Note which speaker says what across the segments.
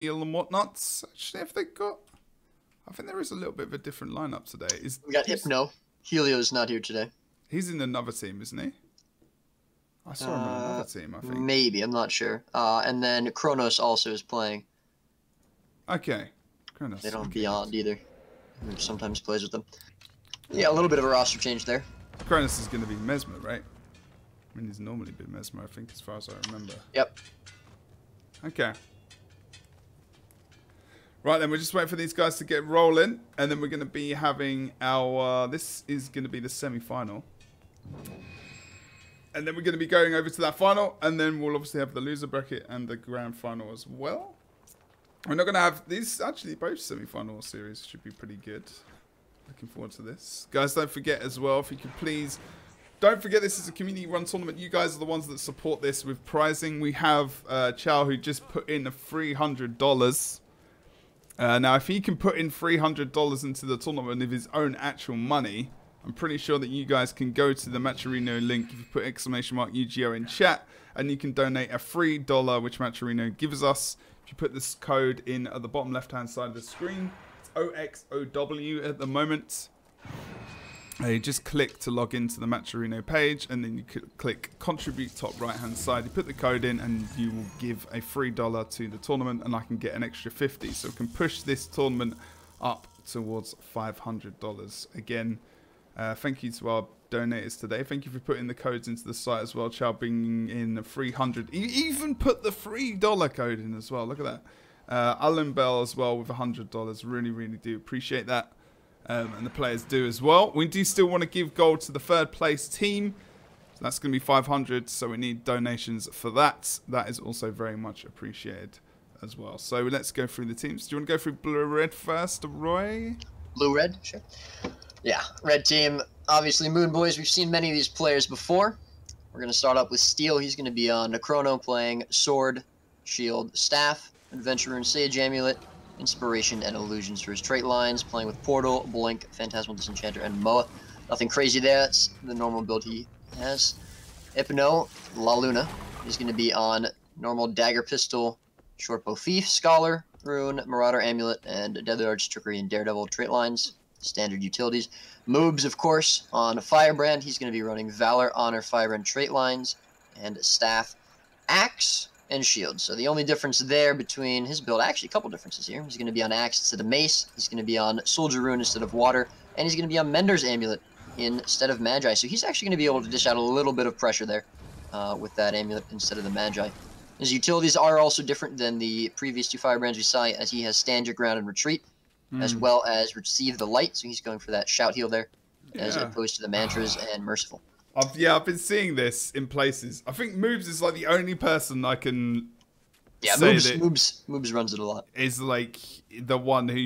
Speaker 1: and whatnots. Actually, if they got, I think there is a little bit of a different lineup today.
Speaker 2: We got Hypno. Helio's not here today.
Speaker 1: He's in another team, isn't he? I saw him on another team, I think.
Speaker 2: Maybe, I'm not sure. And then Kronos also is playing.
Speaker 1: Okay. Kronos.
Speaker 2: They don't have Beyond either. Who sometimes plays with them. Yeah, a little bit of a roster change there.
Speaker 1: Kronos is going to be Mesmer, right? I mean, he's normally been Mesmer, I think, as far as I remember.
Speaker 2: Yep.
Speaker 1: Okay. Right, then we're just waiting for these guys to get rolling, and then we're going to be having our... this is going to be the semi-final. And then we're going to be going over to that final, and then we'll obviously have the loser bracket and the grand final as well. We're not going to have... these, actually, both semi-final series should be pretty good. Looking forward to this. Guys, don't forget as well, if you could please... don't forget this is a community-run tournament. You guys are the ones that support this with prizing. We have Chow, who just put in $300. Now, if he can put in $300 into the tournament of his own actual money, I'm pretty sure that you guys can go to the Matcherino link if you put !UGO in chat, and you can donate a $3, which Matcherino gives us. If you put this code in at the bottom left-hand side of the screen, it's OXOW at the moment. You just click to log into the Matcherino page, and then you click contribute top right hand side. You put the code in and you will give a $3 to the tournament, and I can get an extra 50. So we can push this tournament up towards $500. Again, thank you to our donators today. Thank you for putting the codes into the site as well. Chow bringing in 300. You even put the $3 code in as well. Look at that. Alan Bell as well with $100. Really, really do appreciate that. And the players do as well. We do still want to give gold to the third place team. So that's going to be 500. So we need donations for that. That is also very much appreciated as well. So let's go through the teams. Do you want to go through blue-red first, Roy?
Speaker 2: Blue-red? Sure. Yeah, red team. Obviously, Moon Boys. We've seen many of these players before. We're going to start up with Steel. He's going to be on Necrono playing Sword, Shield, Staff, Adventure Rune, Sage Amulet, Inspiration, and Illusions for his trait lines, playing with Portal, Blink, Phantasmal Disenchanter, and Moa. Nothing crazy there. That's the normal build he has. Hypno, La Luna. He's going to be on normal Dagger Pistol, Shortbow Thief, Scholar, Rune, Marauder Amulet, and Deadly Arch, Trickery, and Daredevil trait lines. Standard utilities. Moobs, of course, on Firebrand. He's going to be running Valor, Honor, Firebrand trait lines, and Staff, Axe, and Shield. So the only difference there between his build, actually a couple differences here. He's going to be on Axe instead of Mace. He's going to be on Soldier Rune instead of Water. And he's going to be on Mender's Amulet instead of Magi. So he's actually going to be able to dish out a little bit of pressure there with that Amulet instead of the Magi. His utilities are also different than the previous two Firebrands we saw, as he has Stand Your Ground and Retreat, as well as Receive the Light. So he's going for that Shout Heal there, as opposed to the Mantras and Merciful.
Speaker 1: I've been seeing this in places. I think Moobs is like the only person I can say
Speaker 2: Moobs runs it a lot.
Speaker 1: Is like the one who...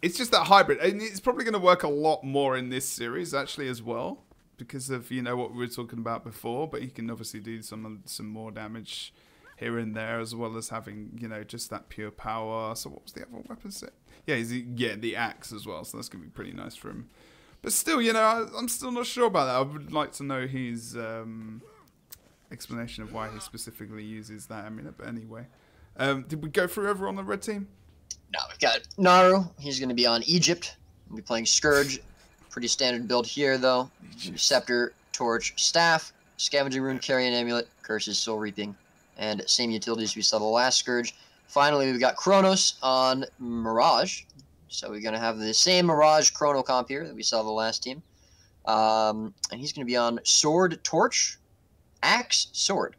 Speaker 1: it's just that hybrid. And it's probably going to work a lot more in this series, actually, as well. Because of, you know, what we were talking about before. But he can obviously do some more damage here and there, as well as having, you know, just that pure power. So what was the other weapon set? Yeah, the axe as well. So that's going to be pretty nice for him. But still, you know, I'm still not sure about that. I would like to know his explanation of why he specifically uses that amulet. But anyway, did we go through everyone on the red team?
Speaker 2: No, we've got Naru. He's going to be on Egypt. We'll be playing Scourge. Pretty standard build here, though. Scepter, Torch, Staff, Scavenging Rune, Carrion Amulet, Curses, Soul Reaping, and same utilities we saw the last Scourge. Finally, we've got Kronos on Mirage. So we're going to have the same Mirage Chrono comp here that we saw the last team. And he's going to be on Sword, Torch, Axe, Sword.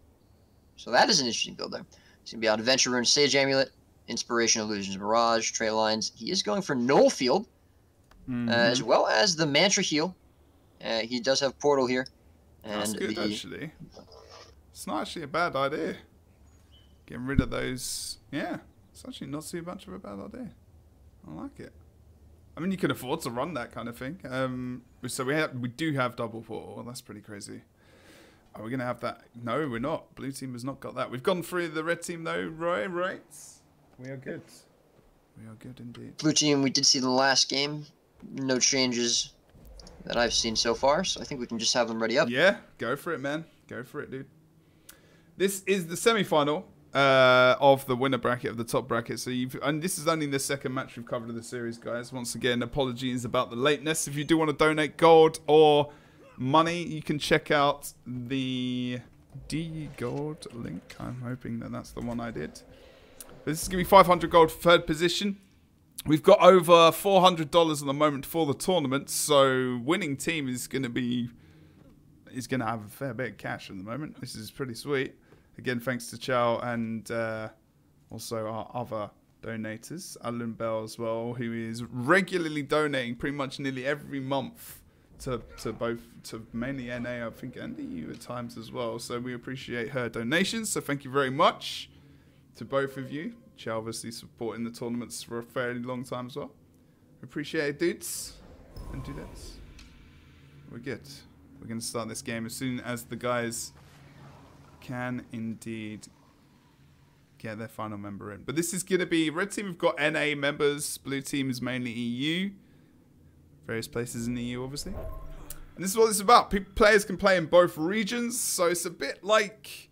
Speaker 2: So that is an interesting build there. He's going to be on Adventure Rune, Sage Amulet, Inspiration, Illusions, Mirage, Trait Lines. He is going for Null Field, as well as the Mantra Heal. He does have Portal here. And
Speaker 1: that's good, actually. It's not actually a bad idea. Getting rid of those. Yeah, it's actually not too much of a bad idea. I like it. I mean, you can afford to run that kind of thing. So we do have double portal. That's pretty crazy. Are we going to have that? No, we're not. Blue team has not got that. We've gone through the red team though, Roy, right? We are good. We are good indeed.
Speaker 2: Blue team, we did see the last game. No changes that I've seen so far. So I think we can just have them ready up.
Speaker 1: Yeah, go for it, man. Go for it, dude. This is the semi-final. of the winner bracket, of the top bracket. So and this is only the second match we've covered of the series, guys. Once again, apologies about the lateness. If you do want to donate gold or money, you can check out the D gold link. I'm hoping that that's the one I did. This is going to be 500 gold for third position. We've got over $400 at the moment for the tournament, so winning team is going to have a fair bit of cash at the moment. This is pretty sweet. Again, thanks to Chow and also our other donators, Alan Bell as well, who is regularly donating pretty much nearly every month to mainly NA, I think, and EU at times as well. So we appreciate her donations. So thank you very much to both of you. Chow obviously supporting the tournaments for a fairly long time as well. Appreciate it, dudes and dudettes. We're good. We're going to start this game as soon as the guys can indeed get their final member in. But this is going to be... Red team have got NA members. Blue team is mainly EU. Various places in the EU, obviously. And this is what this is about. Players can play in both regions. So it's a bit like...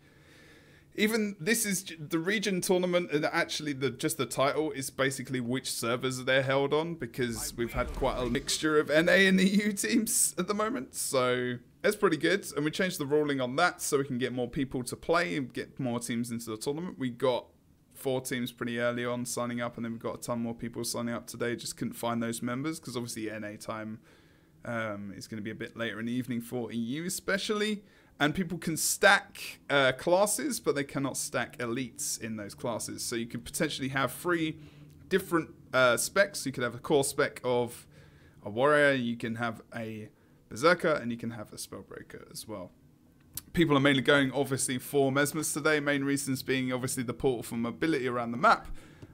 Speaker 1: Even this is the region tournament, and actually just the title is basically which servers they're held on, because we've had quite a mixture of NA and EU teams at the moment, so it's pretty good. And we changed the ruling on that so we can get more people to play and get more teams into the tournament. We got 4 teams pretty early on signing up, and then we've got a ton more people signing up today. Just couldn't find those members because obviously NA time is going to be a bit later in the evening for EU especially. And people can stack classes, but they cannot stack elites in those classes. So you could potentially have 3 different specs. You could have a core spec of a warrior, you can have a berserker, and you can have a spellbreaker as well. People are mainly going, obviously, for Mesmers today. Main reasons being, obviously, the portal for mobility around the map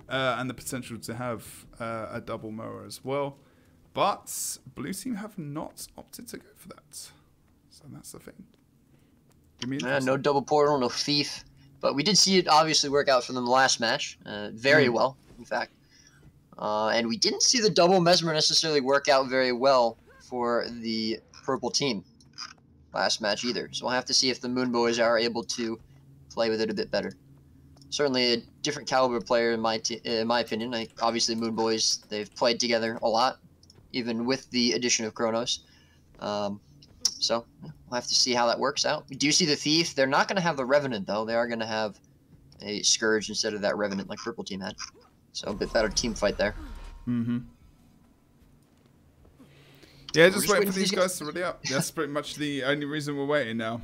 Speaker 1: and the potential to have a double mower as well. But blue team have not opted to go for that. So that's the thing.
Speaker 2: No double portal, no thief, but we did see it obviously work out for them last match, very well, in fact. And we didn't see the double mesmer necessarily work out very well for the purple team last match either. So we'll have to see if the Moon Boys are able to play with it a bit better. Certainly a different caliber player in my opinion. Obviously Moon Boys, they've played together a lot, even with the addition of Kronos. So we'll have to see how that works out. We do see the Thief. They're not going to have the Revenant, though. They are going to have a Scourge instead of that Revenant like Purple Team had. So a bit better team fight there.
Speaker 1: Mm-hmm. Yeah, just waiting for these guys to ready up. That's pretty much the only reason we're waiting now.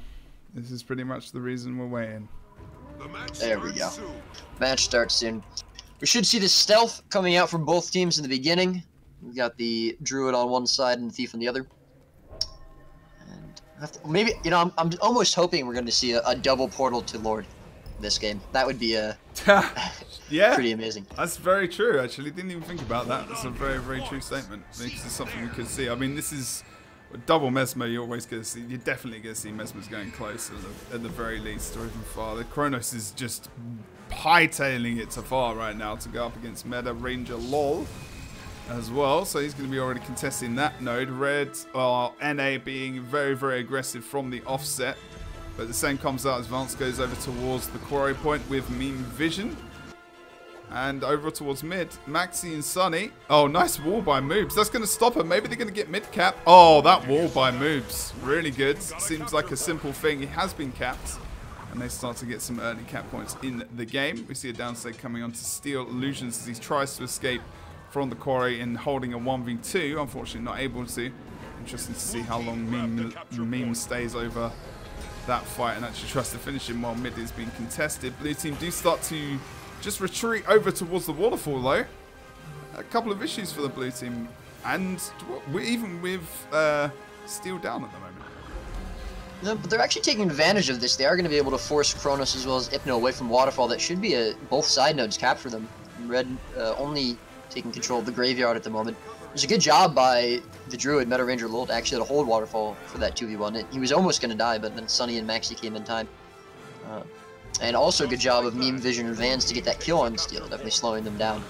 Speaker 1: This is pretty much the reason we're waiting.
Speaker 2: There we go. Match starts soon. We should see the Stealth coming out from both teams in the beginning. We've got the Druid on one side and the Thief on the other. Maybe, you know, I'm almost hoping we're going to see a double portal to Lord this game. That would be
Speaker 1: yeah,
Speaker 2: pretty amazing.
Speaker 1: That's very true, actually. Didn't even think about that. That's a very, very true statement. Because it's something we could see. I mean, this is double Mesmer. You're always going to see. You're definitely going to see Mesmers going close at the very least, or even far. The Kronos is just hightailing it to far right now to go up against Meta Ranger LOL as well, so he's going to be already contesting that node. Red, NA being very, very aggressive from the offset, but the same comes out as Vance goes over towards the quarry point with Meme Vision. And over towards mid, Maxi and Sunny. Oh, nice wall by Moobs. That's going to stop him. Maybe they're going to get mid cap. Oh, that wall by Moobs. Really good. Seems like a simple thing. He has been capped. And they start to get some early cap points in the game. We see a downside coming on to Steel Illusions as he tries to escape from the quarry and holding a 1v2. Unfortunately, not able to. Interesting to see how long Meme stays over that fight and actually tries to finish him while mid is being contested. Blue team do start to just retreat over towards the waterfall, though. A couple of issues for the blue team. And even with Steel down at the moment.
Speaker 2: No, but they're actually taking advantage of this. They are going to be able to force Kronos as well as Hypno away from Waterfall. That should be both side nodes capped for them. Red only taking control of the graveyard at the moment. It was a good job by the Druid, Meta Ranger Lord, actually to hold Waterfall for that 2v1. He was almost going to die, but then Sunny and Maxi came in time. And also a good job of Meme Vision and Vans to get that kill on Steel, definitely slowing them down.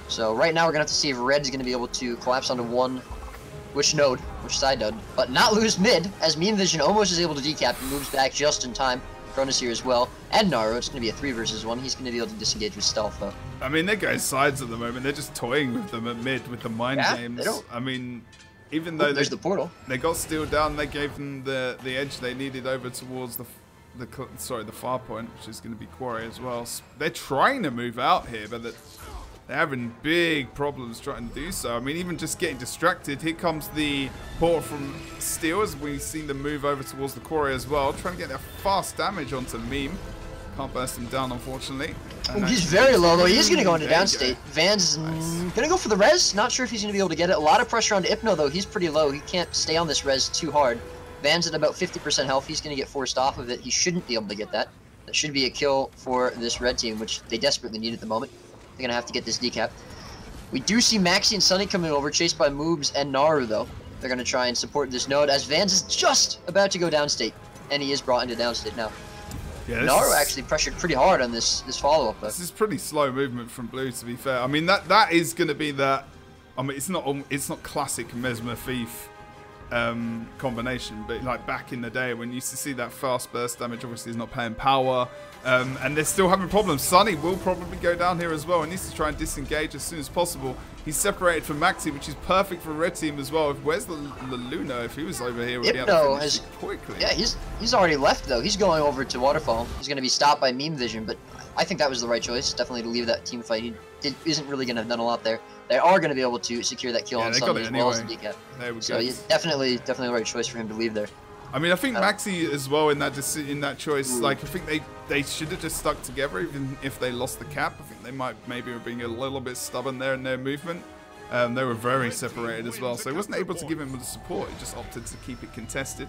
Speaker 2: So right now we're going to have to see if Red's going to be able to collapse onto which side node, but not lose mid, as Meme Vision almost is able to decap and moves back just in time. Cronus here as well. and Naru. It's going to be a 3 versus 1. He's going to be able to disengage with stealth, though.
Speaker 1: I mean, they're going sides at the moment. They're just toying with them at mid with the mind games.
Speaker 2: They don't...
Speaker 1: I mean, even though
Speaker 2: there's the portal.
Speaker 1: They got Steel down, they gave them the edge they needed over towards the far point, which is going to be Quarry as well. They're trying to move out here, but they're having big problems trying to do so. I mean, even just getting distracted. Here comes the portal from Steel as we've seen them move over towards the Quarry as well, trying to get their fast damage onto Meme. Can't burst him down, unfortunately.
Speaker 2: Oh, he's very low, though. He is going to go into downstate. Van's going to go for the res. Not sure if he's going to be able to get it. A lot of pressure on Hypno, though. He's pretty low. He can't stay on this res too hard. Van's at about 50% health. He's going to get forced off of it. He shouldn't be able to get that. That should be a kill for this red team, which they desperately need at the moment. They're going to have to get this decap. We do see Maxi and Sunny coming over, chased by Moobs and Naru, though. They're going to try and support this node, as Vans is just about to go downstate. And he is brought into downstate now. Yeah, Naru actually pressured pretty hard on this follow-up, though.
Speaker 1: This is pretty slow movement from Blue, to be fair. I mean, that is going to be that... I mean, it's not classic Mesmer Thief combination, but like back in the day when you used to see that fast burst damage, obviously he's not paying power, and they're still having problems. Sunny will probably go down here as well and needs to try and disengage as soon as possible. He's separated from Maxi, which is perfect for red team as well. Where's the Luna? If he was over here, would be able to finish it quickly.
Speaker 2: Yeah, he's already left though. He's going over to Waterfall. He's going to be stopped by Meme Vision, but I think that was the right choice, definitely, to leave that team fight. He isn't really going to have done a lot there. They are going to be able to secure that kill on Sunny as well as the decap.
Speaker 1: There we go.
Speaker 2: So yeah, definitely the right choice for him to leave there.
Speaker 1: I mean, I think Maxi as well in that choice. Like, I think they should have just stuck together, even if they lost the cap. I think they might maybe were being a little bit stubborn there in their movement. They were very separated as well, so he wasn't able to give him the support. He just opted to keep it contested.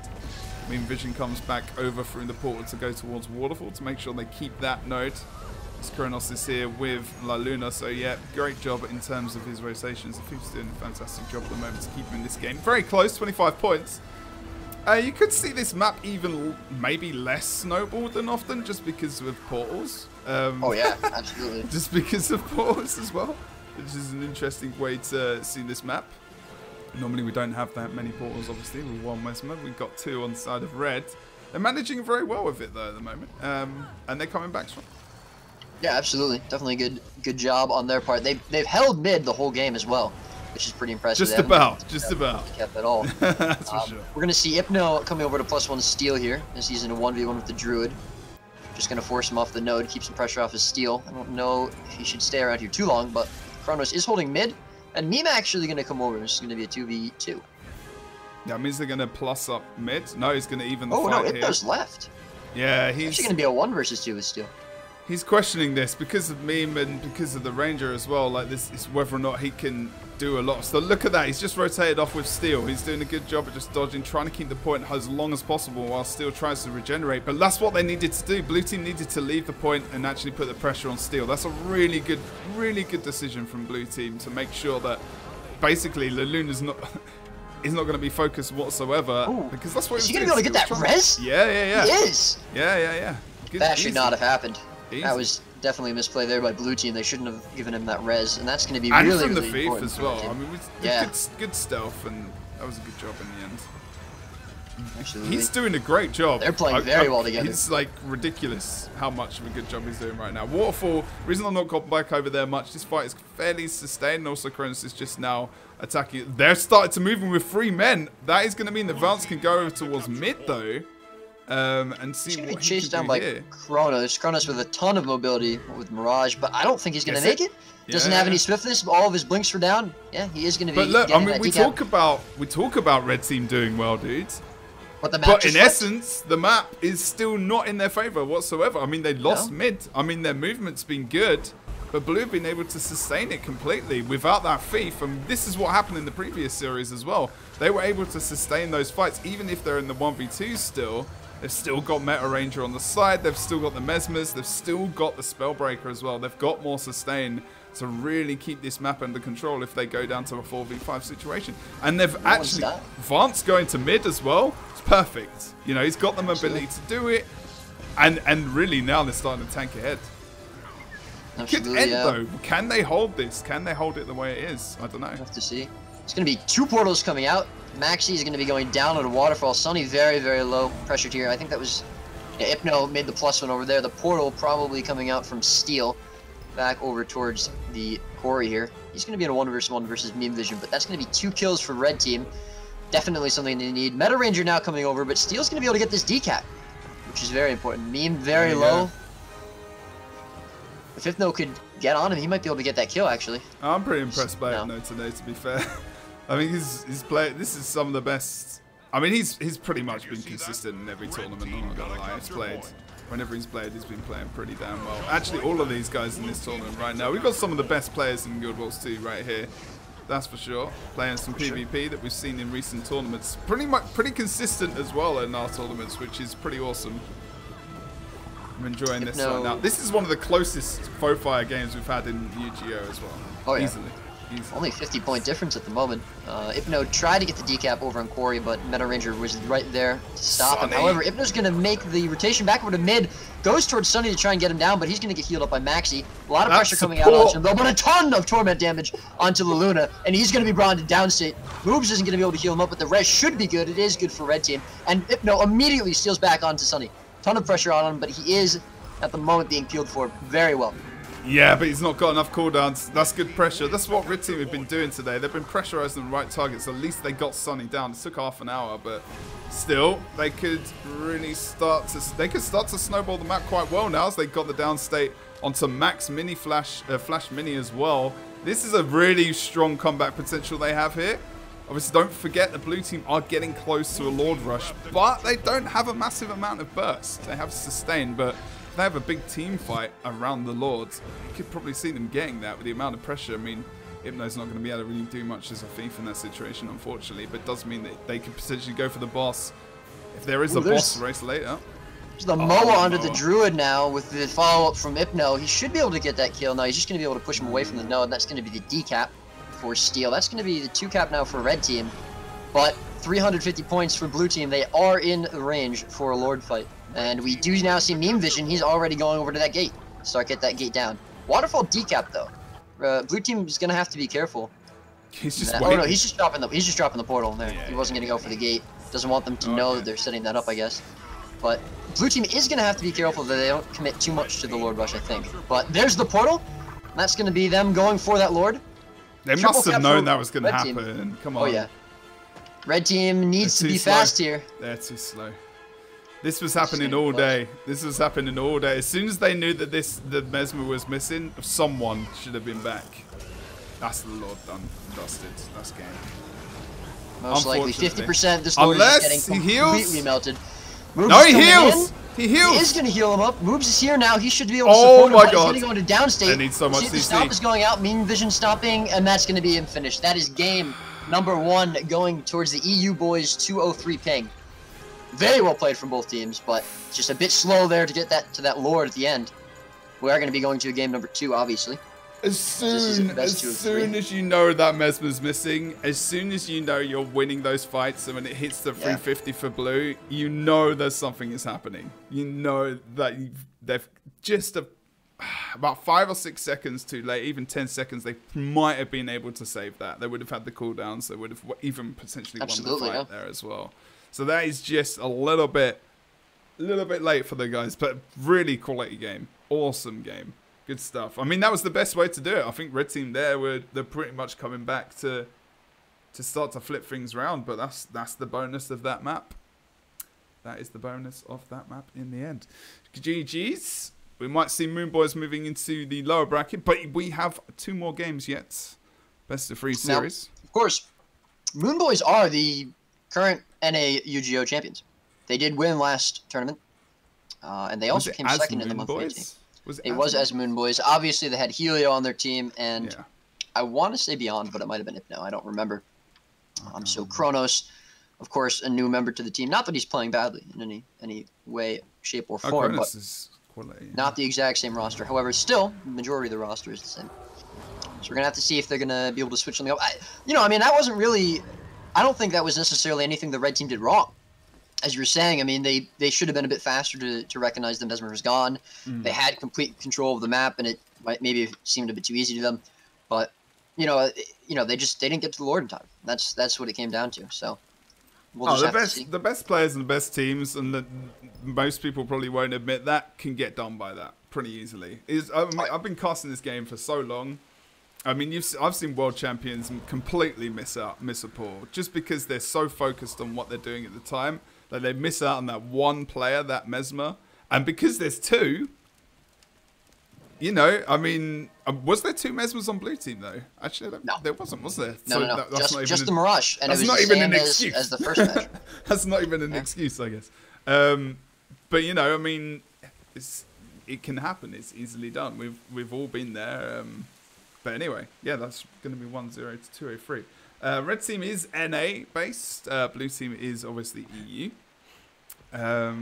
Speaker 1: Meme Vision comes back over through the portal to go towards Waterfall to make sure they keep that node. Kronos is here with La Luna, so yeah, great job in terms of his rotations. He's doing a fantastic job at the moment to keep him in this game. Very close, 25 points. You could see this map even maybe less snowballed than often just because of portals.
Speaker 2: Oh yeah, absolutely.
Speaker 1: Just because of portals as well, which is an interesting way to see this map. Normally we don't have that many portals, obviously, with one Mesmer. We've got 2 on the side of red. They're managing very well with it though at the moment, and they're coming back strong.
Speaker 2: Yeah, absolutely. Definitely good job on their part. They've held mid the whole game as well, which is pretty impressive.
Speaker 1: Just about.
Speaker 2: Kept at all.
Speaker 1: That's for sure.
Speaker 2: We're gonna see Hypno coming over to +1 steal here, as he's in a 1v1 with the Druid. Just gonna force him off the node, keep some pressure off his steal. I don't know if he should stay around here too long, but Kronos is holding mid, and Meme actually gonna come over. This is gonna be a 2v2.
Speaker 1: That means they're gonna plus up mid. No, he's gonna even the fight
Speaker 2: no, Hypno's left.
Speaker 1: Yeah, he's
Speaker 2: actually gonna be a 1 versus 2 with steal.
Speaker 1: He's questioning this because of Meme and because of the Ranger as well. Like, this is whether or not he can do a lot. So look at that. He's just rotated off with Steel. He's doing a good job of just dodging, trying to keep the point as long as possible while Steel tries to regenerate. But that's what they needed to do. Blue team needed to leave the point and actually put the pressure on Steel. That's a really good decision from Blue team to make sure that basically Laluna's not... He's not going to be focused whatsoever.
Speaker 2: Ooh.
Speaker 1: Because that's what
Speaker 2: he's going to be able to get that res?
Speaker 1: Yeah.
Speaker 2: He is.
Speaker 1: Yeah. Good,
Speaker 2: that should not have happened.
Speaker 1: Easy.
Speaker 2: That was definitely a misplay there by Blue team. They shouldn't have given him that res, and that's going to be
Speaker 1: and
Speaker 2: really,
Speaker 1: from the
Speaker 2: really
Speaker 1: thief as well. I mean, good stealth, and that was a good job in the end.
Speaker 2: Absolutely.
Speaker 1: He's doing a great job.
Speaker 2: They're playing very well together.
Speaker 1: It's like ridiculous how much of a good job he's doing right now. Waterfall, reason I'm not got back over there much, this fight is fairly sustained, and also Kronos is just now attacking. They're starting to move in with 3 men. That is going to mean the Vance can go over towards mid though. And see what he
Speaker 2: chased
Speaker 1: can
Speaker 2: down
Speaker 1: do
Speaker 2: by
Speaker 1: here.
Speaker 2: Kronos with a ton of mobility with Mirage, but I don't think he's going to make it. Doesn't have any swiftness. All of his blinks were down. Yeah, he is going to be.
Speaker 1: But look, I mean, we
Speaker 2: decap.
Speaker 1: talk about red team doing well, dudes.
Speaker 2: But
Speaker 1: in essence, the map is still not in their favor whatsoever. I mean, they lost mid. I mean, their movement's been good, but Blue have been able to sustain it completely without that thief. And this is what happened in the previous series as well. They were able to sustain those fights, even if they're in the 1v2 still. They've still got Meta Ranger on the side. They've still got the Mesmers. They've still got the Spellbreaker as well. They've got more sustain to really keep this map under control if they go down to a 4v5 situation. And they've actually... Vance going to mid as well. It's perfect. You know, he's got the mobility to do it. And really now they're starting to tank ahead. Could end though. Can they hold this? Can they hold it the way it is? I don't know.
Speaker 2: We'll have to see. It's going to be 2 portals coming out. Maxi is going to be going down at a waterfall. Sunny very, very low pressured here. I think that was Yeah, Hypno made the +1 over there. The portal probably coming out from Steel back over towards the Corey here. He's going to be in a 1v1 versus Meme Vision, but that's going to be 2 kills for Red Team. Definitely something they need. Meta Ranger now coming over, but Steel's going to be able to get this decap, which is very important. Meme very low. If Hypno could get on him, he might be able to get that kill, actually.
Speaker 1: I'm pretty impressed by Hypno today, to be fair. I mean, he's played. This is some of the best. I mean, he's pretty much been consistent in every tournament. I'm not gonna lie. Whenever he's played, he's been playing pretty damn well. Actually, all of these guys in this tournament right now, we've got some of the best players in Guild Wars 2 right here. That's for sure. Playing some PvP that we've seen in recent tournaments. Pretty consistent as well in our tournaments, which is pretty awesome. I'm enjoying this right now. This is one of the closest faux fire games we've had in UGO as well.
Speaker 2: Oh yeah.
Speaker 1: Easily.
Speaker 2: Only 50-point difference at the moment. Hypno tried to get the decap over on Quarry, but Meta Ranger was right there to stop him. However, Hypno's going to make the rotation back over to mid, goes towards Sunny to try and get him down, but he's going to get healed up by Maxi. A lot of pressure coming out onto him, though, but a ton of torment damage onto La Luna, and he's going to be brought into downstate. Moobs isn't going to be able to heal him up, but the res should be good. It is good for Red Team, and Hypno immediately steals back onto Sunny. Ton of pressure on him, but he is, at the moment, being peeled for very well.
Speaker 1: Yeah, but he's not got enough cooldowns. That's good pressure. That's what Red Team have been doing today. They've been pressurizing the right targets. At least they got Sunny down. It took half an hour, but still, they could really start to snowball the map quite well now as they got the downstate onto Max Mini Flash Mini as well. This is a really strong comeback potential they have here. Obviously, don't forget the blue team are getting close to a Lord Rush, but they don't have a massive amount of burst. They have sustain, but they have a big team fight around the Lords. You could probably see them getting that with the amount of pressure. I mean, Hypno's not going to be able to really do much as a thief in that situation, unfortunately, but it does mean that they could potentially go for the boss if there is a boss race later.
Speaker 2: There's the Moa onto the Druid now with the follow-up from Hypno. He should be able to get that kill. Now he's just going to be able to push him away from the node. That's going to be the decap for Steel. That's going to be the 2-cap now for Red Team, but 350 points for Blue Team. They are in the range for a Lord fight. And we do now see Meme Vision. He's already going over to that gate. Start get that gate down. Waterfall decap though. Blue team is gonna have to be careful.
Speaker 1: He's just
Speaker 2: oh no, he's just dropping the portal there. Yeah, he wasn't gonna go for the gate. Doesn't want them to know that they're setting that up, I guess. But Blue team is gonna have to be careful that they don't commit too much to the Lord Rush, I think. But there's the portal. That's gonna be them going for that Lord.
Speaker 1: They must have known that was gonna happen. Come on.
Speaker 2: Oh yeah. Red team needs to be fast here.
Speaker 1: They're too slow. This was happening all day. This was happening all day. As soon as they knew that the Mesmer was missing, someone should have been back. That's the Lord done, dusted. That's game.
Speaker 2: Most likely 50%. This Lord is getting completely melted. Moobs
Speaker 1: no, he heals. He heals.
Speaker 2: He is going to heal him up. Moobs is here now. He should be able to support him. He's going to go into downstate.
Speaker 1: They need so much CC.
Speaker 2: The stop is going out. Meme Vision stopping, and that's going to be him finished. That is game number 1 going towards the EU boys 203 ping. Very well played from both teams, but just a bit slow there to get that to that Lord at the end. We are going to be going to a game number 2, obviously.
Speaker 1: As soon as you know that Mesmer's missing, as soon as you know you're winning those fights, and when it hits the 350 for blue, you know there's something is happening. You know that they've just about 5 or 6 seconds too late, even 10 seconds, they might have been able to save that. They would have had the cooldowns. They would have even potentially won the fight there as well. So that is just a little bit late for the guys, but really quality game. Awesome game. Good stuff. I mean, that was the best way to do it. I think Red Team they're pretty much coming back to start to flip things around, but that's the bonus of that map. That is the bonus of that map in the end. GG's. We might see Moon Boys moving into the lower bracket, but we have 2 more games yet. Best of 3 series.
Speaker 2: Now, of course, Moon Boys are the current NA UGO champions. They did win last tournament, and they also came second in the monthly team. It was as Moon Boys. Obviously, they had Helio on their team, and I want to say Beyond, but it might have been Hypno. I don't remember. So Kronos, of course, a new member to the team. Not that he's playing badly in any way, shape, or form, but not the exact same roster. However, still, the majority of the roster is the same. So we're going to have to see if they're going to be able to switch something up. I mean, that wasn't really... I don't think that was necessarily anything the Red Team did wrong. As you were saying, I mean, they should have been a bit faster to recognize that Mesmer was gone. They had complete control of the map, and it maybe seemed a bit too easy to them. But, they didn't get to the Lord in time. That's what it came down to. So We'll just have to see.
Speaker 1: The best players and the best teams, and most people probably won't admit that, can get done by that pretty easily. I've been casting this game for so long. I mean, I've seen world champions completely miss a pull just because they're so focused on what they're doing at the time that they miss out on that one player, that Mesmer, and because there's two. You know, I mean, was there 2 Mesmers on blue team though? Actually,
Speaker 2: no.
Speaker 1: There wasn't, was there?
Speaker 2: No,
Speaker 1: So
Speaker 2: no.
Speaker 1: That's
Speaker 2: just the Mirage, and it was
Speaker 1: not
Speaker 2: the
Speaker 1: even
Speaker 2: same
Speaker 1: an excuse
Speaker 2: as the first match.
Speaker 1: That's not even an excuse, I guess. But you know, I mean, it can happen. It's easily done. We've all been there. But anyway, yeah, that's going to be 1-0 to 203. Red team is NA based. Blue team is obviously EU. I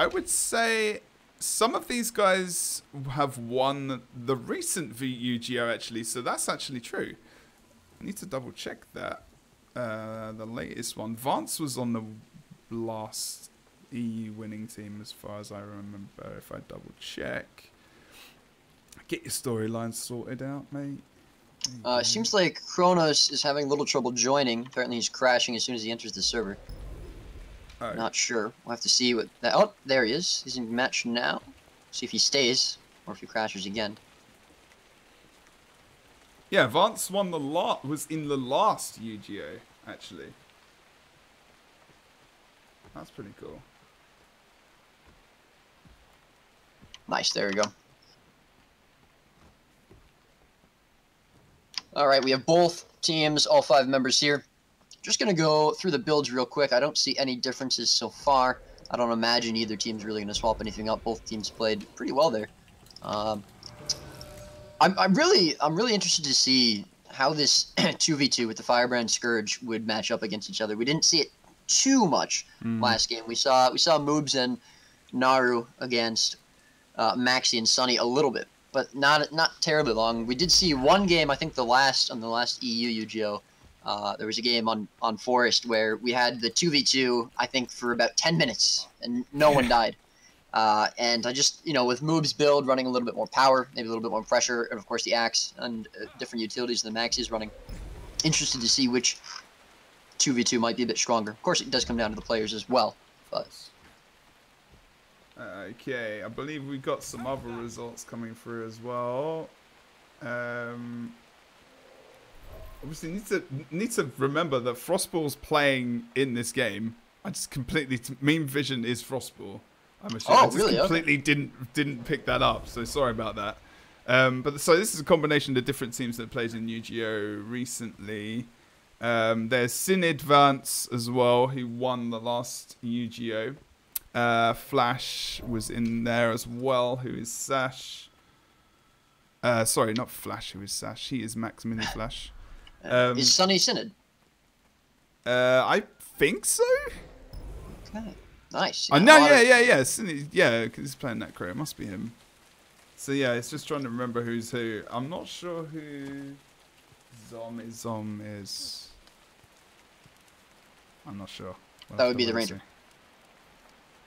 Speaker 1: would say some of these guys have won the recent UGO actually, so that's actually true. I need to double check that. The latest one, Vance was on the last EU winning team as far as I remember. If I double check, get your storyline sorted out, mate.
Speaker 2: It seems like Kronos is having a little trouble joining. Apparently he's crashing as soon as he enters the server. Oh. Not sure. We'll have to see what that. Oh, there he is. He's in match now. See if he stays or if he crashes again.
Speaker 1: Yeah, Vance won was in the last UGO actually. That's pretty cool.
Speaker 2: Nice. There we go. All right, we have both teams, all 5 members here. Just going to go through the builds real quick. I don't see any differences so far. I don't imagine either team's really going to swap anything up. Both teams played pretty well there. I'm really interested to see how this 2v2 with the Firebrand Scourge would match up against each other. We didn't see it too much last game. We saw Moobs and Naru against Maxi and Sunny a little bit, but not terribly long. We did see one game, I think on the last EU UGO. There was a game on Forest where we had the 2v2, I think, for about 10 minutes, and no one died. And I just, with Moob's build running a little bit more power, maybe a little bit more pressure, and of course the Axe and different utilities than Maxi is running, interested to see which 2v2 might be a bit stronger. Of course, it does come down to the players as well. But
Speaker 1: okay, I believe we got some other results coming through as well. Obviously, need to remember that Frostball's playing in this game. I just completely Mean Vision is Frostball. I'm assuming. I just completely didn't pick that up. So sorry about that. But so this is a combination of different teams that played in UGO recently. There's Synod Vance as well, who won the last UGO. Flash was in there as well, who is Sash. Sorry, not Flash, who is Sash. He is Max Mini Flash.
Speaker 2: Is Sunny Synod?
Speaker 1: I think so.
Speaker 2: Okay, nice.
Speaker 1: No, yeah. Synod, yeah, because he's playing Necro. It must be him. So yeah, it's just trying to remember who's who. I'm not sure who Zom is. I'm not sure.
Speaker 2: That would be the Ranger.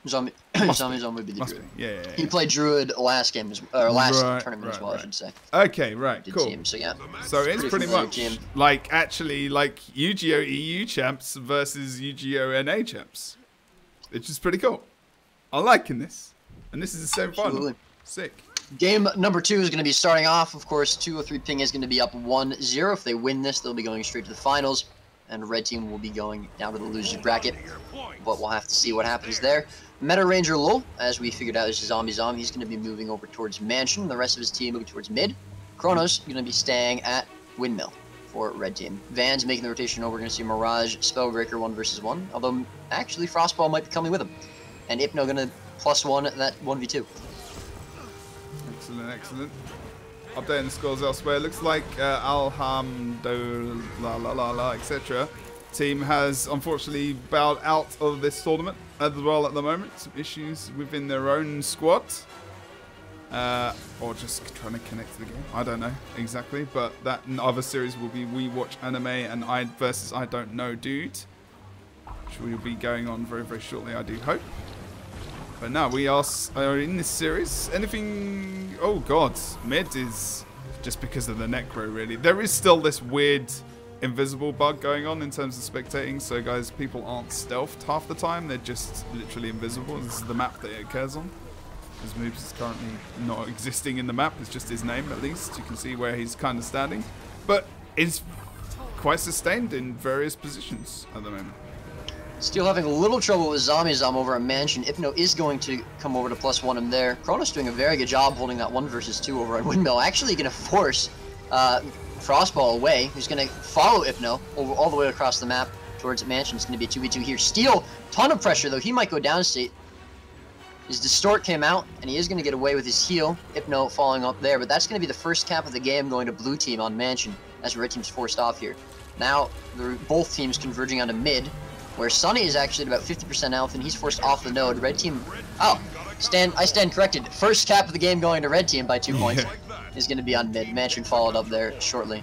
Speaker 2: Zombie would be the Druid.
Speaker 1: Yeah.
Speaker 2: He played Druid last game, last tournament as well, I should say.
Speaker 1: Okay, right, cool.
Speaker 2: Team, so yeah.
Speaker 1: So it's pretty much like UGO EU champs versus UGO NA champs, which is pretty cool. I'm liking this, and this is the same final. Sick.
Speaker 2: Game number 2 is going to be starting off. Of course, 203 Ping is going to be up 1-0. If they win this, they'll be going straight to the finals, and Red Team will be going down to the loser's bracket. But we'll have to see what happens there. Meta Ranger Lul, as we figured out, is Zombie. He's going to be moving over towards Mansion. The rest of his team moving towards mid. Kronos going to be staying at Windmill for Red Team. Van's making the rotation over. We're going to see Mirage, Spellbreaker 1 versus 1. Although, actually, Frostball might be coming with him. And Hypno going to +1 that 1v2.
Speaker 1: Excellent. Updating the scores elsewhere. Looks like Alhamdulillah, etc. team has unfortunately bowed out of this tournament as well at the moment. Some issues within their own squad. Or just trying to connect to the game. I don't know exactly. But that other series will be We Watch Anime and I versus I Don't Know Dude. Which will be going on very, very shortly, I do hope. But now we are in this series. Anything... Oh, God. Mid is just because of the Necro, really. There is still this weird invisible bug going on in terms of spectating. So guys, people aren't stealthed half the time. They're just literally invisible. This is the map that it occurs on. His moves is currently not existing in the map. It's just his name, at least. You can see where he's kind of standing. But it's quite sustained in various positions at the moment.
Speaker 2: Still having a little trouble with Zombie over at Mansion. Hypno is going to come over to +1 him there. Kronos doing a very good job holding that 1 versus 2 over at Windmill. Actually going to force Frostball away. He's going to follow Hypno over all the way across the map towards Mansion. It's going to be a 2v2 here. Steel, ton of pressure though. He might go downstate. His Distort came out, and he is going to get away with his heal. Hypno falling up there, but that's going to be the first cap of the game going to blue team on Mansion as red team's forced off here. Now, both teams converging onto mid, where Sunny is actually at about 50% health, and he's forced off the node. Red team, I stand corrected. First cap of the game going to red team by 2 points is going to be on mid. Mansion followed up there shortly.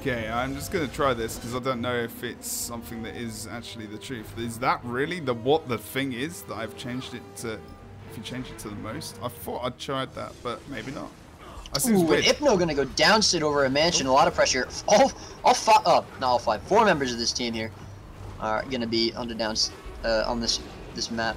Speaker 1: Okay, I'm just going to try this because I don't know if it's something that is actually the truth. Is that really what the thing is that I've changed it to? If you change it to the most, I thought I'd tried that, but maybe not.
Speaker 2: Ooh, Hypno going to go downstate over a Mansion. A lot of pressure. Not all five. 4 members of this team here are going to be on this map.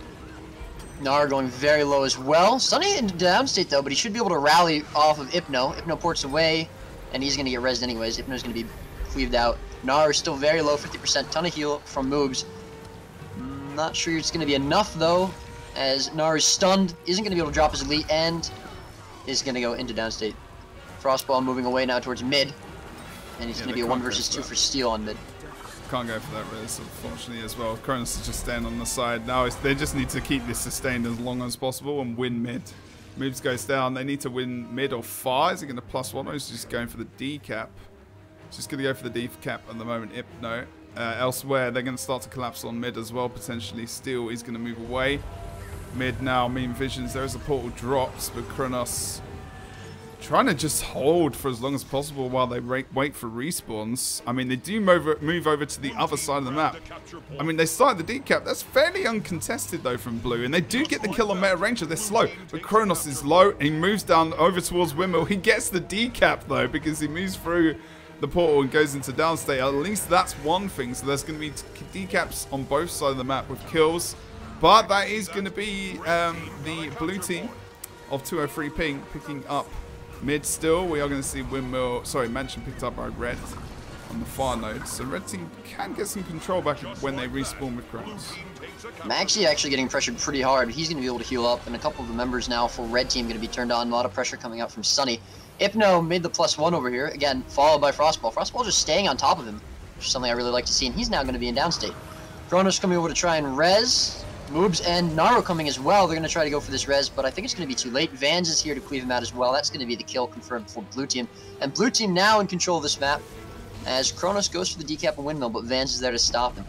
Speaker 2: Nar going very low as well. Sunny in downstate though, but he should be able to rally off of Hypno. Hypno ports away. And he's going to get rezzed anyways. Hypno's going to be cleaved out. Nar is still very low, 50%. Ton of heal from moves. Not sure it's going to be enough, though, as Nar is stunned. Isn't going to be able to drop his elite, and is going to go into downstate. Frostball moving away now towards mid. And he's going to be a 1 versus 2 for Steel on mid.
Speaker 1: Can't go for that res, unfortunately, as well. Kronos is just staying on the side. Now they just need to keep this sustained as long as possible and win mid. Moves goes down. They need to win mid or far. Is he going to +1 or is he just going for the D cap? Just going to go for the D cap at the moment. Hypno. Elsewhere, they're going to start to collapse on mid as well, potentially. Steel is going to move away. Mid now, Mean Visions. There is a portal drops, but Kronos trying to just hold for as long as possible while they wait for respawns. I mean, they do move over to the other side of the map. I mean, they started the decap. That's fairly uncontested, though, from Blue. And they do get the kill on Meta Ranger. They're slow. But Kronos is low. And he moves down over towards Windmill. He gets the decap, though, because he moves through the portal and goes into downstate. At least that's one thing. So there's going to be decaps on both sides of the map with kills. But that is going to be the blue team of 203 ping picking up mid still. We are going to see Mansion picked up by red on the far node. So red team can get some control back when they respawn with Kronos.
Speaker 2: Maxi actually getting pressured pretty hard. He's going to be able to heal up, and a couple of the members now for red team going to be turned on. A lot of pressure coming out from Sunny. Hypno made the +1 over here, again, followed by Frostball. Frostball just staying on top of him, which is something I really like to see, and he's now going to be in downstate. Kronos coming over to try and res. Moobs and Naro coming as well. They're going to try to go for this res, but I think it's going to be too late. Vans is here to cleave him out as well. That's going to be the kill confirmed for blue team. And blue team now in control of this map as Kronos goes for the decap and windmill, but Vans is there to stop him.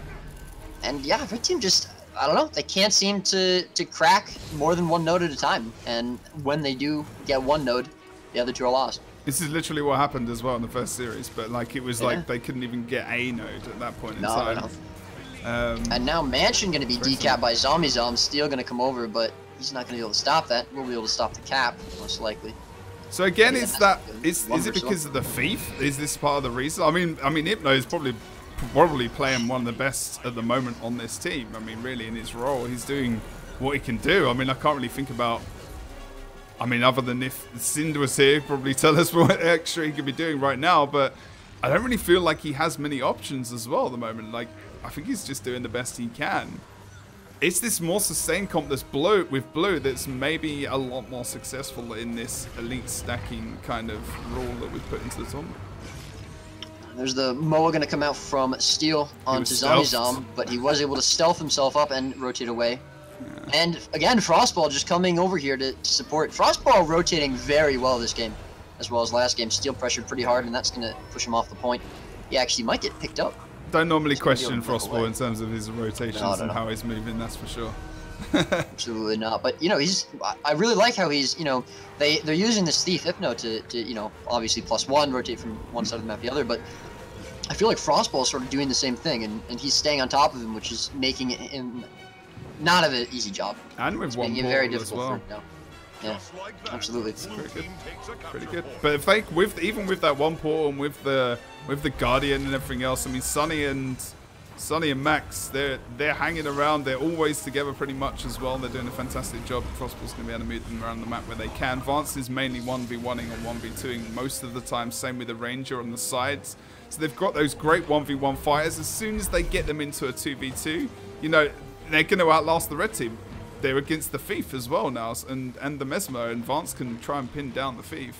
Speaker 2: And yeah, red team just, I don't know, they can't seem to crack more than one node at a time. And when they do get one node, the other two are lost.
Speaker 1: This is literally what happened as well in the first series, but like it was like they couldn't even get a node at that point in time.
Speaker 2: No. And now Mansion going to be decapped by Zombie. Steel going to come over, but he's not going to be able to stop that. We'll be able to stop the cap, most likely.
Speaker 1: So again, is it because of the thief? Is this part of the reason? I mean, Hypno is probably playing one of the best at the moment on this team. I mean, really in his role, he's doing what he can do. I mean, I can't really think about. I mean, other than if Sind was here, he'd probably tell us what extra he could be doing right now. But I don't really feel like he has many options as well at the moment. Like, I think he's just doing the best he can. It's this more sustained comp that's with blue that's maybe a lot more successful in this elite stacking kind of rule that we've put into the tournament.
Speaker 2: There's the Moa going to come out from Steel onto Zombie, but he was able to stealth himself up and rotate away. Yeah. And again, Frostball just coming over here to support. Frostball rotating very well this game, as well as last game. Steel pressured pretty hard, and that's going to push him off the point. He actually might get picked up.
Speaker 1: Don't normally question Frostball in terms of his rotations and how he's moving, that's for sure.
Speaker 2: Absolutely not. But, you know, I really like how he's, you know, they're using this Thief Hypno to, you know, obviously +1, rotate from one side of the map to the other, but I feel like Frostball is sort of doing the same thing, and he's staying on top of him, which is making him not an easy job.
Speaker 1: And with one
Speaker 2: very difficult
Speaker 1: as well.
Speaker 2: for him now. Yeah, absolutely.
Speaker 1: Pretty good. Pretty good. But if they, even with that one portal and with the Guardian and everything else, I mean, Sunny and Max, they're hanging around. They're always together pretty much as well. They're doing a fantastic job. Frostball's going to be able to move them around the map where they can. Vance is mainly 1v1ing and 1v2ing most of the time. Same with the Ranger on the sides. So they've got those great 1v1 fighters. As soon as they get them into a 2v2, you know, they're going to outlast the red team. They're against the Thief as well now, and the Mesmo, and Vance can try and pin down the Thief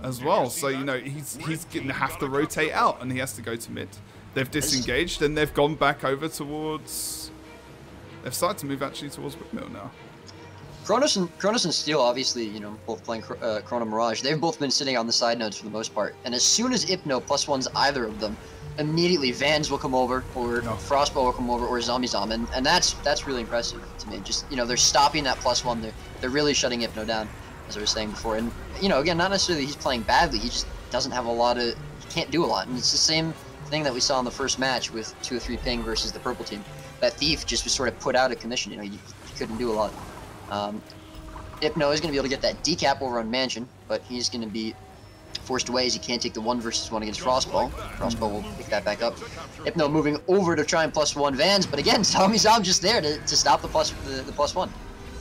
Speaker 1: as well. So, you know, he's going to have to rotate out, and he has to go to mid. They've disengaged, and they've gone back over towards... They've started to move actually towards Windmill now.
Speaker 2: Kronos and Steel, obviously, you know, both playing Chrono Mirage. They've both been sitting on the side nodes for the most part. And as soon as Hypno +1s either of them, immediately Vans will come over, or Frostball will come over, or Zombie Zom, and that's really impressive to me. Just, you know, they're stopping that +1. They're really shutting Hypno down, as I was saying before. And, you know, again, not necessarily he's playing badly. He just doesn't have a lot of... He can't do a lot. And it's the same thing that we saw in the first match with 2 or 3 ping versus the purple team. That Thief just was sort of put out of commission. You know, he couldn't do a lot. Hypno is going to be able to get that decap over on Mansion, but he's going to be forced away as he can't take the 1 versus 1 against Frostball. Frostball will pick that back up. Hypno moving over to try and +1 Vans, but again, Zombie Zom just there to stop the +1.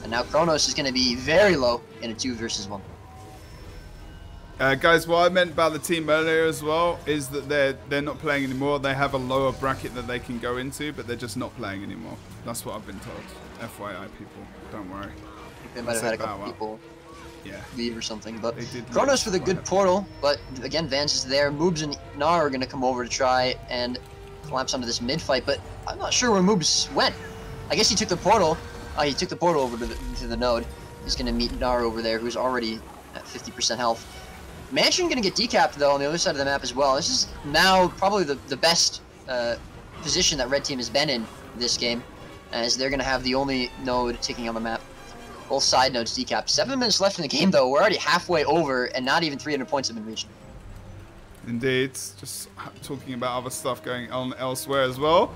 Speaker 2: And now Kronos is going to be very low in a 2 versus 1.
Speaker 1: Guys, what I meant about the team earlier as well is that they're not playing anymore. They have a lower bracket that they can go into, but they're just not playing anymore. That's what I've been told. FYI, people, don't worry.
Speaker 2: They might have had a couple people leave or something, but Kronos for the good portal. But again, Vance is there. Moobs and Nar are going to come over to try and collapse onto this mid fight, but I'm not sure where Moobs went. I guess he took the portal. He took the portal over to the node. He's going to meet Nar over there, who's already at 50% health. Mansion going to get decapped, though, on the other side of the map as well. This is now probably the best position that Red Team has been in this game, as they're going to have the only node ticking on the map. Both side nodes decapped. 7 minutes left in the game, though. We're already halfway over, and not even 300 points have been reached.
Speaker 1: Indeed. Just talking about other stuff going on elsewhere as well.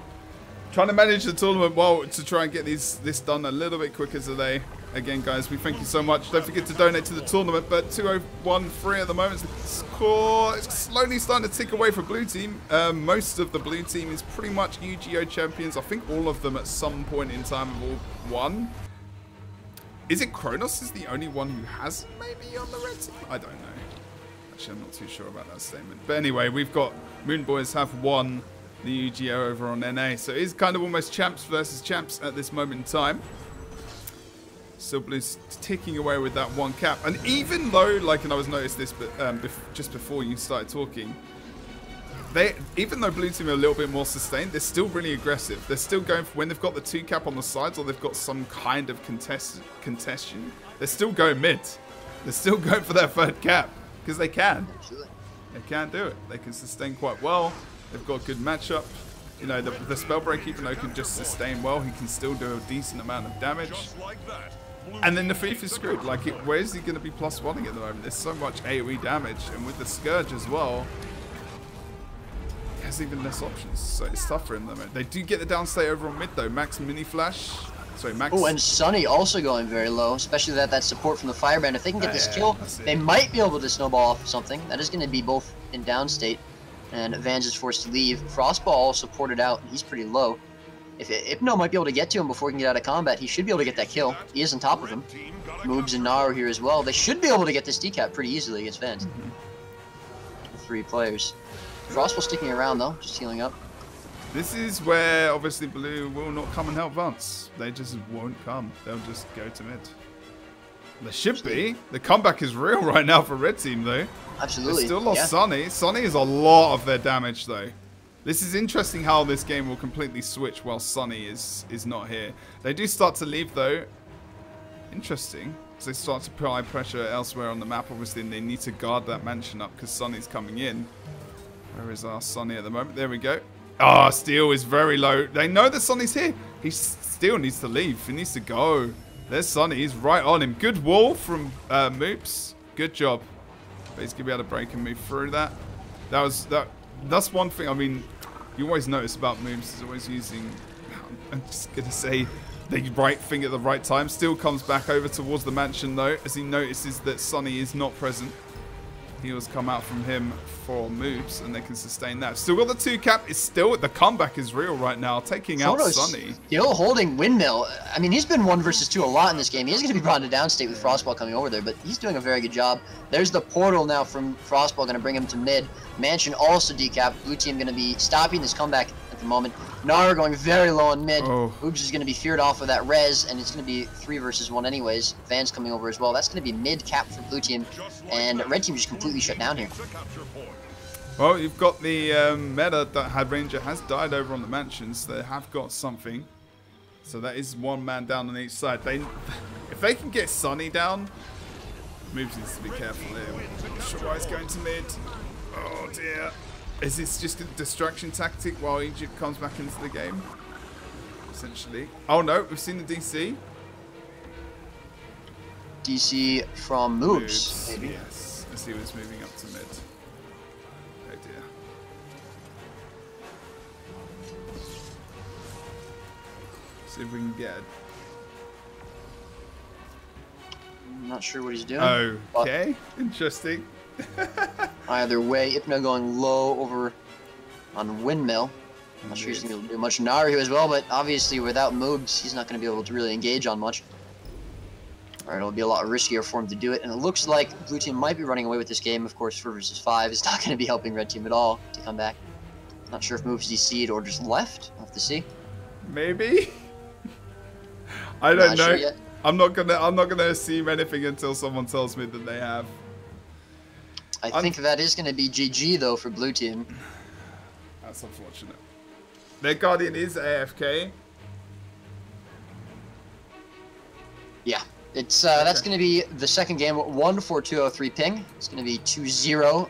Speaker 1: Trying to manage the tournament well to try and get this done a little bit quicker today. Again, guys, we thank you so much. Don't forget to donate to the tournament, but 201.3 at the moment. The score is slowly starting to tick away for blue team. Most of the blue team is pretty much UGO champions. I think all of them at some point in time have all won. Is it Kronos is the only one who has maybe on the red team? I don't know. Actually, I'm not too sure about that statement. But anyway, we've got Moon Boys have won the UGO over on NA. So it is kind of almost champs versus champs at this moment in time. Still Blue's ticking away with that 1 cap. And even though, like, and I was noticed this but just before you started talking, even though blue team are a little bit more sustained, they're still really aggressive. They're still going for when they've got the 2 cap on the sides or they've got some kind of contention. They're still going mid. They're still going for their 3rd cap because they can. They can do it. They can sustain quite well. They've got a good matchup. You know, the Spellbreak, even though he can just sustain well, he can still do a decent amount of damage. And then the Thief is screwed. Like, where is he going to be +1ing at the moment? There's so much AoE damage, and with the Scourge as well, he has even less options. So it's tough for him. They do get the downstate over on mid though. Max mini flash. Sorry, Max. Oh,
Speaker 2: and Sunny also going very low, especially that support from the Firebrand. If they can get this kill, they might be able to snowball off something. That is going to be both in downstate, and Vans is forced to leave. Frostball supported out, and he's pretty low. If Hypno might be able to get to him before he can get out of combat, he should be able to get that kill. He is on top of him. Moobs and Naru here as well. They should be able to get this decap pretty easily against Vans. 3 players. Frostball sticking around though, just healing up.
Speaker 1: This is where obviously blue will not come and help Vance. They just won't come. They'll just go to mid. They should be. The comeback is real right now for red team though.
Speaker 2: Absolutely.
Speaker 1: They still lost Sunny. Sunny is a lot of their damage though. This is interesting how this game will completely switch while Sunny is not here. They do start to leave though. Interesting. Because they start to apply pressure elsewhere on the map. Obviously, and they need to guard that mansion up because Sunny's coming in. Where is our Sunny at the moment? There we go. Ah, Steel is very low. They know that Sunny's here. He still needs to leave. He needs to go. There's Sunny. He's right on him. Good wall from Moops. Good job. But he's going to be able to break and move through that. That's one thing. I mean, you always notice about Moops. He's always using, I'm just going to say, the right thing at the right time. Still comes back over towards the mansion though, as he notices that Sunny is not present. Heals come out from him for moves, and they can sustain that. Still got the 2-cap. It's still, the comeback is real right now, taking out Sunny.
Speaker 2: Still holding Windmill. I mean, he's been 1 versus 2 a lot in this game. He is going to be brought into downstate with Frostball coming over there, but he's doing a very good job. There's the portal now from Frostball, going to bring him to mid. Mansion also decapped. Blue team going to be stopping this comeback at the moment. Nara going very low on mid. Oops is going to be feared off of that res, and it's going to be 3 versus 1 anyways. Van's coming over as well. That's going to be mid cap for blue team, and red team just completely shut down here.
Speaker 1: Well, you've got the meta that had Ranger has died over on the mansions. They have got something. So that is 1 man down on each side. If they can get Sunny down, Moves needs to be careful here. I'm not sure why he's going to mid. Oh dear. Is this just a distraction tactic while Egypt comes back into the game? Essentially. Oh no, we've seen the DC.
Speaker 2: DC from moves. Maybe.
Speaker 1: Yes. As he was moving up to mid. Oh dear. See if we can get.
Speaker 2: I'm not sure what he's doing.
Speaker 1: Okay. Interesting.
Speaker 2: Either way, Ipna going low over on Windmill. I'm not sure he's going to be able to do much. Nara here as well, but obviously without moves, he's not going to be able to really engage on much. Alright, it'll be a lot riskier for him to do it, and it looks like Blue Team might be running away with this game. Of course, 4 versus 5 is not going to be helping Red Team at all to come back. Not sure if moves DC'd or just left. I'll have to see.
Speaker 1: Maybe. I don't know.
Speaker 2: Sure yet.
Speaker 1: I'm not gonna assume anything until someone tells me that they have.
Speaker 2: I think that is going to be GG though for Blue Team.
Speaker 1: That's unfortunate. Their Guardian is AFK.
Speaker 2: Yeah, it's that's going to be the second game. 1-4-2-0-3 ping. It's going to be 2-0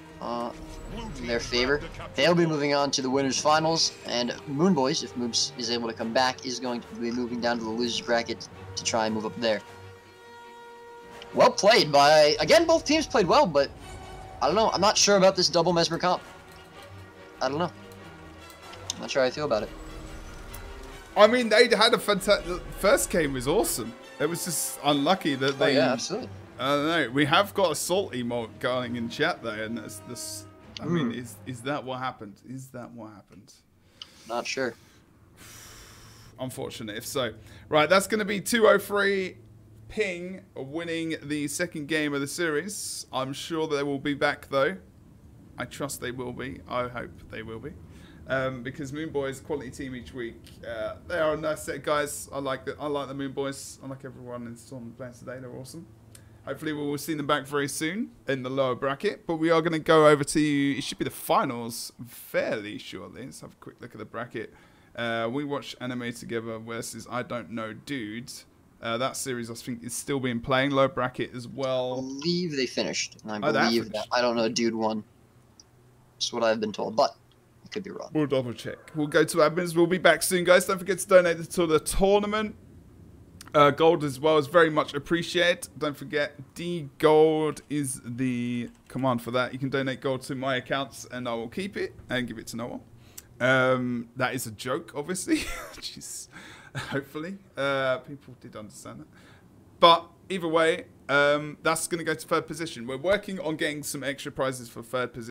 Speaker 2: in their favor. They'll be moving on to the winners finals, and Moon Boys, if Moves is able to come back, is going to be moving down to the losers bracket to try and move up there. Well played by, again, both teams played well, but I don't know. I'm not sure about this double Mesmer comp. I don't know. I'm not sure how I feel about it.
Speaker 1: I mean, they had a fantastic. The first game was awesome. It was just unlucky that they.
Speaker 2: Oh, yeah, absolutely.
Speaker 1: I don't know. We have got a salt emote going in chat though, and that's this. I mean, is that what happened? Is that what happened?
Speaker 2: Not sure.
Speaker 1: Unfortunate if so. Right, that's going to be 203 ping winning the second game of the series. I'm sure they will be back though. I trust they will be. I hope they will be. Because Moon Boys, quality team each week. They are a nice set of guys. I like the Moon Boys. I like everyone in Storm players today. They're awesome. Hopefully we will see them back very soon in the lower bracket. But we are going to go over to, it should be the finals fairly shortly. Let's have a quick look at the bracket. We watched Anime Together versus I Don't Know Dudes. That series I think is still being playing. Low bracket as well.
Speaker 2: I believe they finished. And I believe that I Don't Know Dude won. That's what I've been told. But I could be wrong.
Speaker 1: We'll double check. We'll go to admins. We'll be back soon, guys. Don't forget to donate to the tournament. Gold as well is very much appreciated. Don't forget, D Gold is the command for that. You can donate gold to my accounts and I will keep it and give it to no one. That is a joke, obviously. Jeez. Hopefully, people did understand that. But either way, that's going to go to third position. We're working on getting some extra prizes for third position.